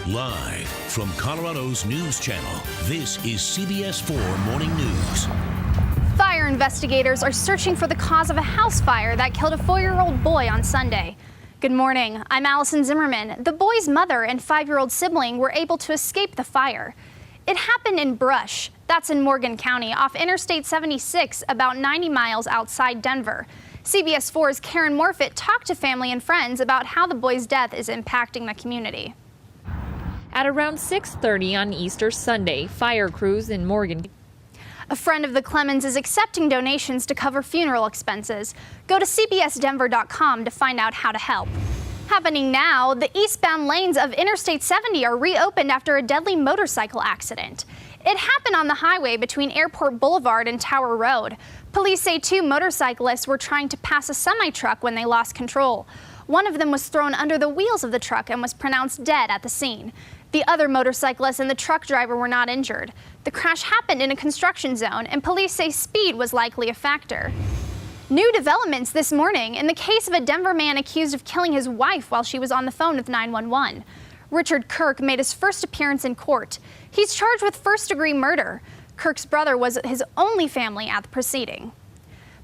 Live from Colorado's news channel, this is CBS 4 Morning News. Fire investigators are searching for the cause of a house fire that killed a 4-year-old boy on Sunday. Good morning, I'm Allison Zimmerman. The boy's mother and 5-year-old sibling were able to escape the fire. It happened in Brush, that's in Morgan County, off Interstate 76, about 90 miles outside Denver. CBS 4's Karen Morfitt talked to family and friends about how the boy's death is impacting the community. At around 6:30 on Easter Sunday, fire crews in Morgan. A friend of the Clemens is accepting donations to cover funeral expenses. Go to cbsdenver.com to find out how to help. Happening now, the eastbound lanes of Interstate 70 are reopened after a deadly motorcycle accident. It happened on the highway between Airport Boulevard and Tower Road. Police say 2 motorcyclists were trying to pass a semi-truck when they lost control. One of them was thrown under the wheels of the truck and was pronounced dead at the scene. The other motorcyclist and the truck driver were not injured. The crash happened in a construction zone, and police say speed was likely a factor. New developments this morning in the case of a Denver man accused of killing his wife while she was on the phone with 911. Richard Kirk made his first appearance in court. He's charged with first-degree murder. Kirk's brother was his only family at the proceeding.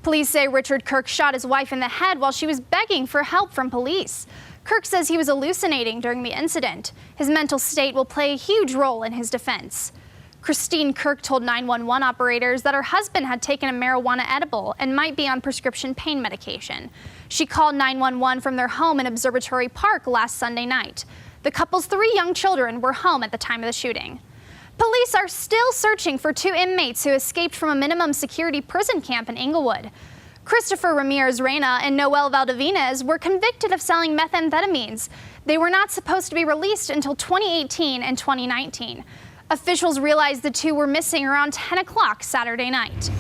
Police say Richard Kirk shot his wife in the head while she was begging for help from police. Kirk says he was hallucinating during the incident. His mental state will play a huge role in his defense. Christine Kirk told 911 operators that her husband had taken a marijuana edible and might be on prescription pain medication. She called 911 from their home in Observatory Park last Sunday night. The couple's 3 young children were home at the time of the shooting. Police are still searching for 2 inmates who escaped from a minimum security prison camp in Inglewood. Christopher Ramirez-Reyna and Noel Valdevinez were convicted of selling methamphetamines. They were not supposed to be released until 2018 and 2019. Officials realized the 2 were missing around 10 o'clock Saturday night.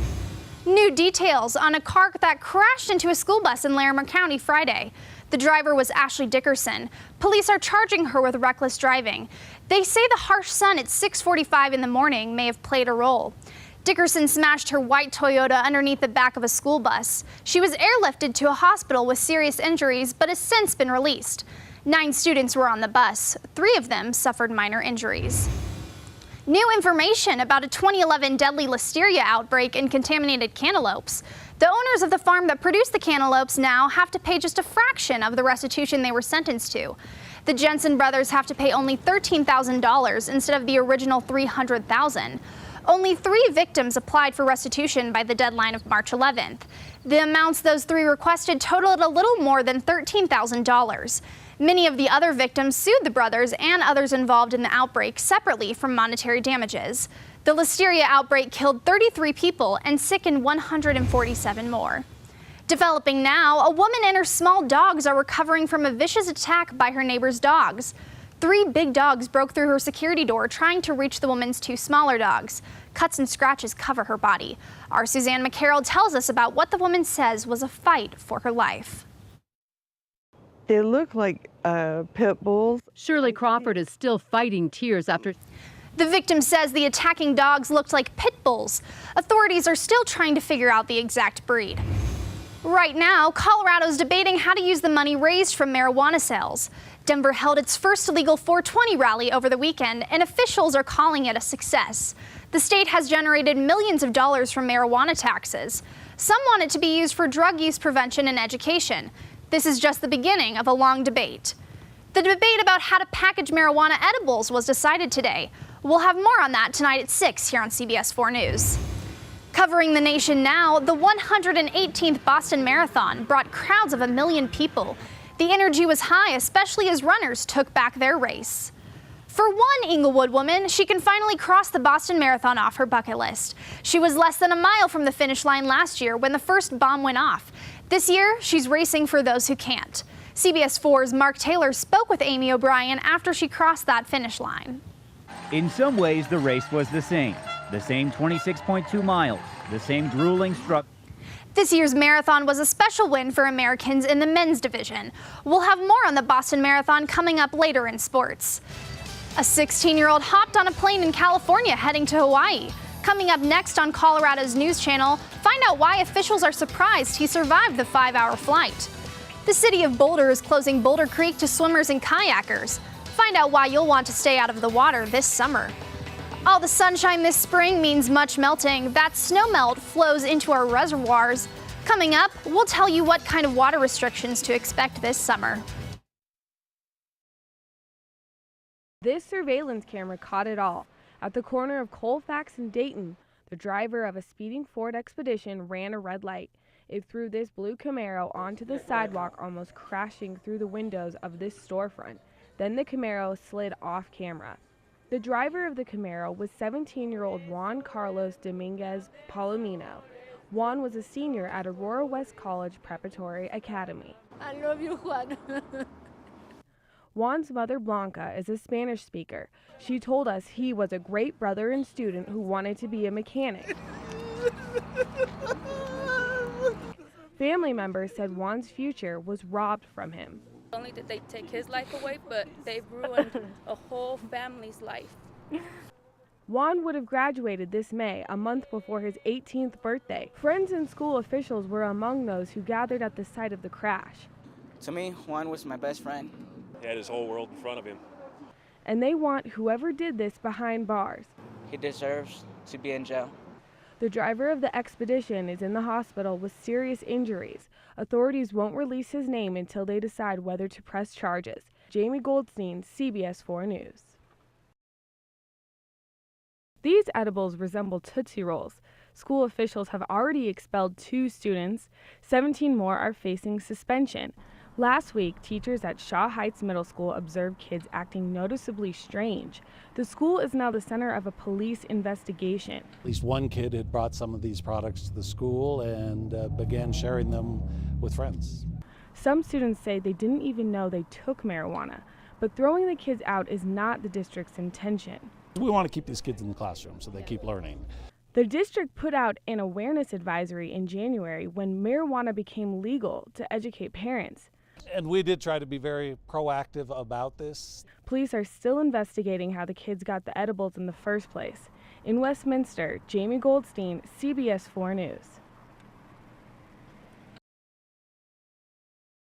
New details on a car that crashed into a school bus in Larimer County Friday. The driver was Ashley Dickerson. Police are charging her with reckless driving. They say the harsh sun at 6:45 in the morning may have played a role. Dickerson smashed her white Toyota underneath the back of a school bus. She was airlifted to a hospital with serious injuries, but has since been released. 9 students were on the bus. 3 of them suffered minor injuries. New information about a 2011 deadly listeria outbreak in contaminated cantaloupes. The owners of the farm that produced the cantaloupes now have to pay just a fraction of the restitution they were sentenced to. The Jensen brothers have to pay only $13,000 instead of the original $300,000. Only 3 victims applied for restitution by the deadline of March 11th. The amounts those 3 requested totaled a little more than $13,000. Many of the other victims sued the brothers and others involved in the outbreak separately for monetary damages. The listeria outbreak killed 33 people and sickened 147 more. Developing now, a woman and her small dogs are recovering from a vicious attack by her neighbor's dogs. 3 big dogs broke through her security door trying to reach the woman's 2 smaller dogs. Cuts and scratches cover her body. Our Suzanne McCarroll tells us about what the woman says was a fight for her life. They look like pit bulls. Shirley Crawford is still fighting tears after. The victim says the attacking dogs looked like pit bulls. Authorities are still trying to figure out the exact breed. Right now, Colorado's debating how to use the money raised from marijuana sales. Denver held its first illegal 420 rally over the weekend, and officials are calling it a success. The state has generated millions of dollars from marijuana taxes. Some want it to be used for drug use prevention and education. This is just the beginning of a long debate. The debate about how to package marijuana edibles was decided today. We'll have more on that tonight at 6 here on CBS 4 News. Covering the nation now, the 118th Boston Marathon brought crowds of 1 million people. The energy was high, especially as runners took back their race. For one Inglewood woman, she can finally cross the Boston Marathon off her bucket list. She was less than a mile from the finish line last year when the first bomb went off. This year, she's racing for those who can't. CBS 4's Mark Taylor spoke with Amy O'Brien after she crossed that finish line. In some ways, the race was the same 26.2 miles, the same grueling struggle. This year's marathon was a special win for Americans in the men's division. We'll have more on the Boston Marathon coming up later in sports. A 16-year-old hopped on a plane in California heading to Hawaii. Coming up next on Colorado's News Channel, find out why officials are surprised he survived the 5-hour flight. The city of Boulder is closing Boulder Creek to swimmers and kayakers. Find out why you'll want to stay out of the water this summer. All the sunshine this spring means much melting. That snowmelt flows into our reservoirs. Coming up, we'll tell you what kind of water restrictions to expect this summer. This surveillance camera caught it all. At the corner of Colfax and Dayton, the driver of a speeding Ford Expedition ran a red light. It threw this blue Camaro onto the sidewalk, almost crashing through the windows of this storefront. Then the Camaro slid off camera. The driver of the Camaro was 17-year-old Juan Carlos Dominguez Palomino. Juan was a senior at Aurora West College Preparatory Academy. I love you, Juan. Juan's mother, Blanca, is a Spanish speaker. She told us he was a great brother and student who wanted to be a mechanic. Family members said Juan's future was robbed from him. Not only did they take his life away, but they've ruined a whole family's life. Juan would have graduated this May, a month before his 18th birthday. Friends and school officials were among those who gathered at the site of the crash. To me, Juan was my best friend. He had his whole world in front of him. And they want whoever did this behind bars. He deserves to be in jail. The driver of the Expedition is in the hospital with serious injuries. Authorities won't release his name until they decide whether to press charges. Jaimie Goldstein, CBS 4 News. These edibles resemble Tootsie Rolls. School officials have already expelled 2 students. 17 more are facing suspension. Last week, teachers at Shaw Heights Middle School observed kids acting noticeably strange. The school is now the center of a police investigation. At least one kid had brought some of these products to the school and began sharing them with friends. Some students say they didn't even know they took marijuana, but throwing the kids out is not the district's intention. We want to keep these kids in the classroom so they keep learning. The district put out an awareness advisory in January when marijuana became legal to educate parents. And we did try to be very proactive about this. Police are still investigating how the kids got the edibles in the first place. In Westminster, Jaimie Goldstein, CBS 4 News.